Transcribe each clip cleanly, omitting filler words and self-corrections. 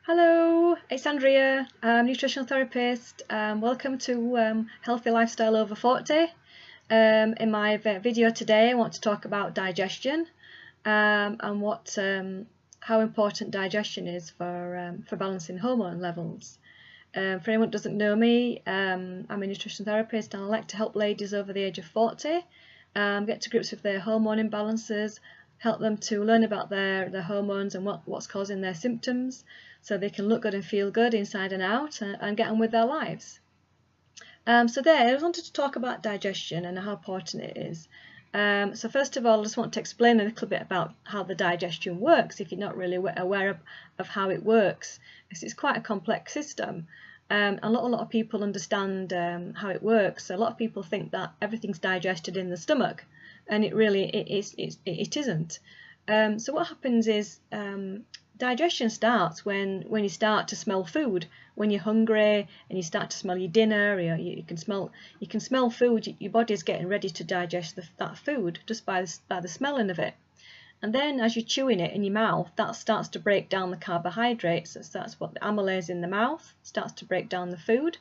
Hello, it's Andrea, nutritional therapist. Welcome to Healthy Lifestyle Over 40. In my video today, I want to talk about digestion and how important digestion is for balancing hormone levels. For anyone who doesn't know me, I'm a nutrition therapist and I like to help ladies over the age of 40 get to grips with their hormone imbalances, help them to learn about their hormones and what's causing their symptoms, so they can look good and feel good inside and out and get on with their lives. I just wanted to talk about digestion and how important it is. So first of all, I just want to explain a little bit about how the digestion works if you're not really aware of how it works, because it's quite a complex system. A lot of people understand how it works. A lot of people think that everything's digested in the stomach, and it isn't. So what happens is digestion starts when you start to smell food, when you're hungry and you start to smell your dinner. Or you can smell food. Your body's getting ready to digest that food just by the smelling of it. And then as you're chewing it in your mouth, that starts to break down the carbohydrates. That's what the amylase in the mouth starts to break down the food.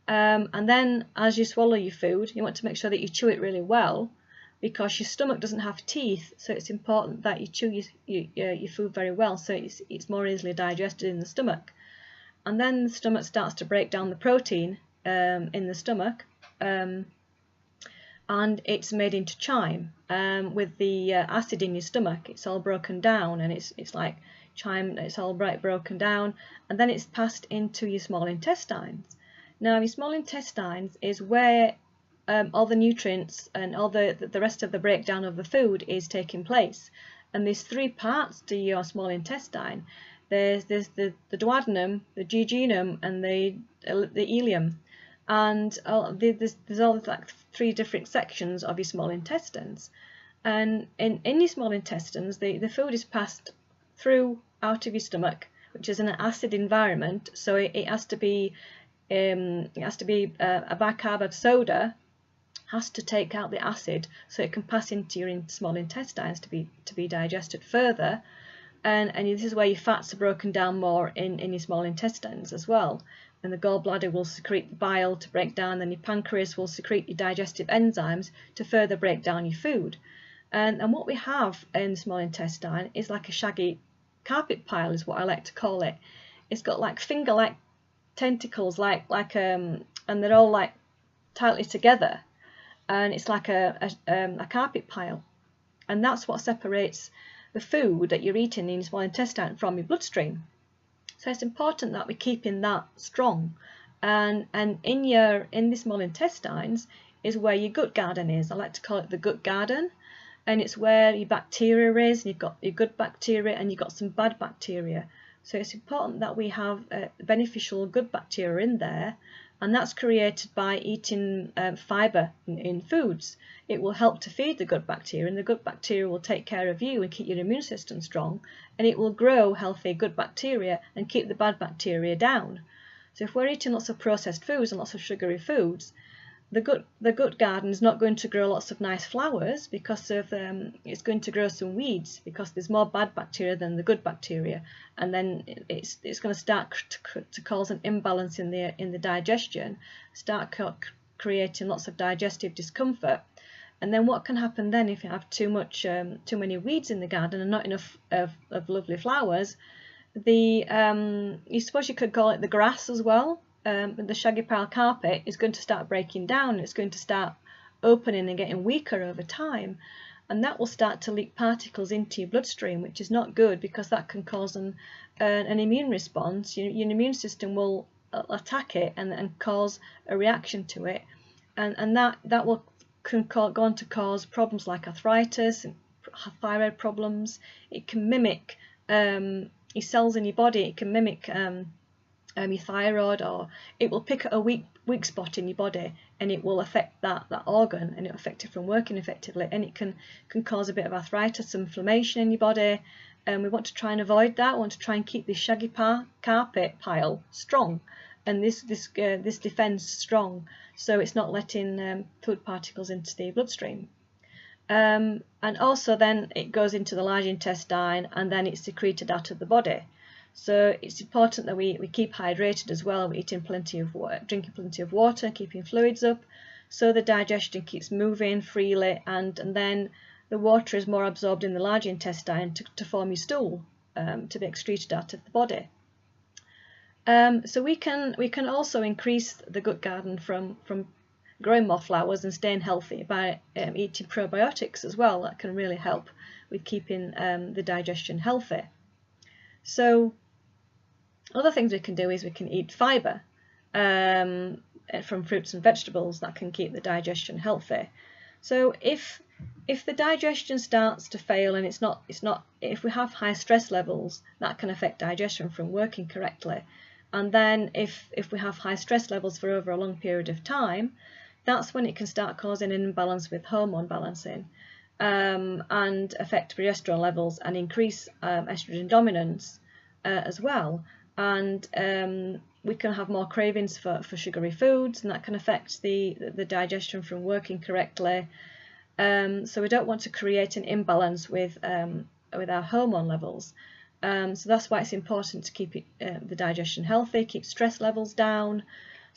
And then as you swallow your food, you want to make sure that you chew it really well, because your stomach doesn't have teeth, so it's important that you chew your food very well, so it's more easily digested in the stomach. And then the stomach starts to break down the protein in the stomach, and it's made into chyme. With the acid in your stomach, it's all broken down, and it's like chyme. It's all broken down, and then it's passed into your small intestines. Now, your small intestines is where all the nutrients and all the rest of the breakdown of the food is taking place. And there's three parts to your small intestine. There's the duodenum, the jejunum, and the ileum. And there's all like three different sections of your small intestines. And in your small intestines, the food is passed through out of your stomach, which is an acid environment. So it has to be a bicarb of soda has to take out the acid so it can pass into your small intestines to be digested further, and this is where your fats are broken down more in your small intestines as well. And the gallbladder will secrete the bile to break down, then your pancreas will secrete your digestive enzymes to further break down your food. And what we have in the small intestine is like a shaggy carpet pile, is what I like to call it. It's got like finger-like tentacles, and they're all like tightly together. And it's like a carpet pile, and that's what separates the food that you're eating in your small intestine from your bloodstream. So it's important that we're keeping that strong. And in the small intestines is where your gut garden is. I like to call it the gut garden, and it's where your bacteria is. And you've got your good bacteria and you've got some bad bacteria. So it's important that we have beneficial good bacteria in there. And that's created by eating fibre in foods. It will help to feed the good bacteria, and the good bacteria will take care of you and keep your immune system strong, and it will grow healthy good bacteria and keep the bad bacteria down. So if we're eating lots of processed foods and lots of sugary foods, the gut garden is not going to grow lots of nice flowers, because of it's going to grow some weeds, because there's more bad bacteria than the good bacteria, and then it's going to start to cause an imbalance in the digestion, start creating lots of digestive discomfort. And then what can happen then if you have too many weeds in the garden and not enough of lovely flowers? You suppose you could call it the grass as well. The shaggy pile carpet is going to start breaking down. It's going to start opening and getting weaker over time, and that will start to leak particles into your bloodstream, which is not good, because that can cause an immune response. Your immune system will attack it and cause a reaction to it, and that can go on to cause problems like arthritis and thyroid problems. It can mimic your cells in your body. It can mimic your thyroid, or it will pick a weak spot in your body, and it will affect that organ, and it will affect it from working effectively, and it can cause a bit of arthritis, inflammation in your body. And we want to try and avoid that. We want to try and keep this shaggy carpet pile strong, and this defense strong, so it's not letting food particles into the bloodstream. And also then it goes into the large intestine, and then it's secreted out of the body. So it's important that we keep hydrated as well, eating plenty of water, drinking plenty of water, keeping fluids up, so the digestion keeps moving freely, and then the water is more absorbed in the large intestine to form your stool, to be excreted out of the body. So we can also increase the gut garden from growing more flowers and staying healthy by eating probiotics as well. That can really help with keeping the digestion healthy. So other things we can do is we can eat fibre from fruits and vegetables. That can keep the digestion healthy. So if the digestion starts to fail, and if we have high stress levels, that can affect digestion from working correctly. And then if we have high stress levels for over a long period of time, that's when it can start causing an imbalance with hormone balancing, and affect progesterone levels and increase estrogen dominance as well. And we can have more cravings for sugary foods, and that can affect the digestion from working correctly. So we don't want to create an imbalance with our hormone levels. So that's why it's important to keep the digestion healthy, keep stress levels down,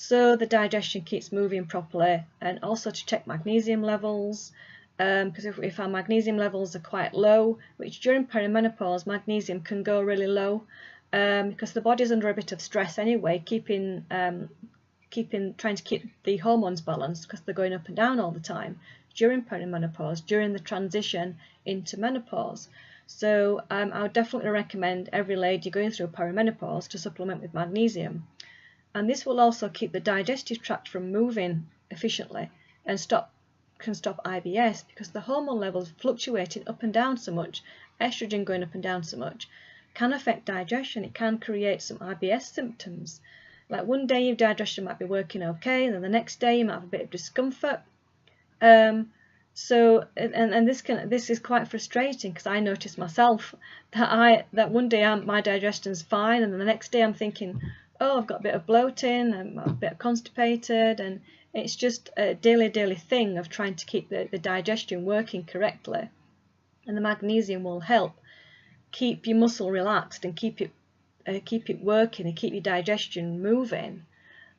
so the digestion keeps moving properly, and also to check magnesium levels, because if our magnesium levels are quite low, which during perimenopause magnesium can go really low, because the body's under a bit of stress anyway, trying to keep the hormones balanced, because they're going up and down all the time during perimenopause, during the transition into menopause. So I would definitely recommend every lady going through perimenopause to supplement with magnesium. And this will also keep the digestive tract from moving efficiently and can stop IBS, because the hormone levels fluctuating up and down so much, estrogen going up and down so much, can affect digestion. It can create some IBS symptoms. Like one day your digestion might be working okay, and then the next day you might have a bit of discomfort. So this is quite frustrating, because I notice myself that one day my digestion's fine, and then the next day I'm thinking, oh, I've got a bit of bloating, I'm a bit constipated, and it's just a daily thing of trying to keep the digestion working correctly. And the magnesium will help keep your muscle relaxed and keep it working and keep your digestion moving.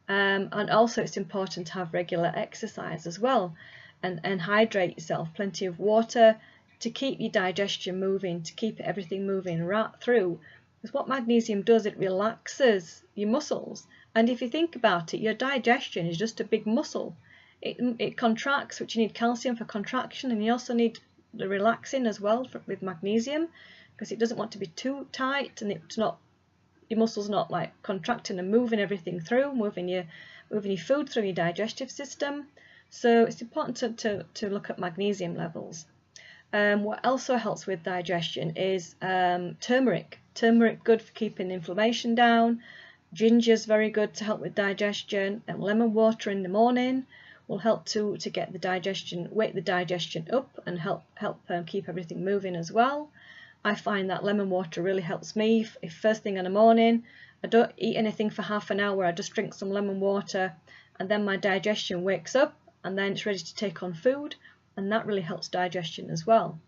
And also it's important to have regular exercise as well, and hydrate yourself, plenty of water to keep your digestion moving, to keep everything moving right through. Because what magnesium does, it relaxes your muscles. And if you think about it, your digestion is just a big muscle. It contracts, which you need calcium for contraction, and you also need the relaxing as well with magnesium, because it doesn't want to be too tight, and your muscles not like contracting and moving everything through, moving your food through your digestive system. So it's important to look at magnesium levels. What also helps with digestion is turmeric. Turmeric, good for keeping inflammation down. Ginger is very good to help with digestion, and lemon water in the morning will help to get the digestion, wake the digestion up, and help keep everything moving as well. I find that lemon water really helps me. If first thing in the morning I don't eat anything for half an hour, I just drink some lemon water, and then my digestion wakes up, and then it's ready to take on food, and that really helps digestion as well.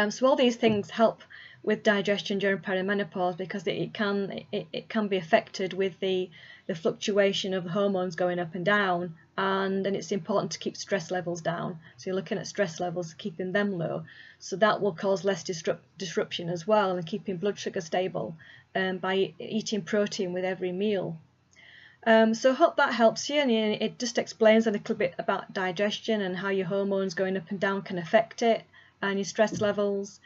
So all these things help with digestion during perimenopause, because it can be affected with the fluctuation of the hormones going up and down, and it's important to keep stress levels down. So you're looking at stress levels, keeping them low, so that will cause less disruption as well, and keeping blood sugar stable by eating protein with every meal. So I hope that helps you, and it just explains a little bit about digestion and how your hormones going up and down can affect it, and your stress levels.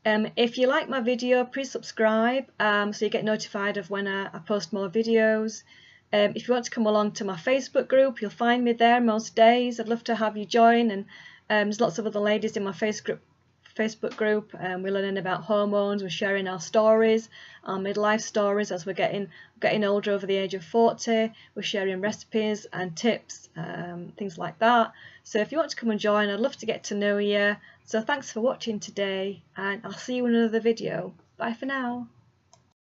If you like my video, please subscribe so you get notified of when I post more videos. If you want to come along to my Facebook group, you'll find me there most days. I'd love to have you join, and there's lots of other ladies in my Facebook group. We're learning about hormones, we're sharing our stories, our midlife stories as we're getting older, over the age of 40. We're sharing recipes and tips, things like that. So if you want to come and join, I'd love to get to know you. So thanks for watching today, and I'll see you in another video. Bye for now.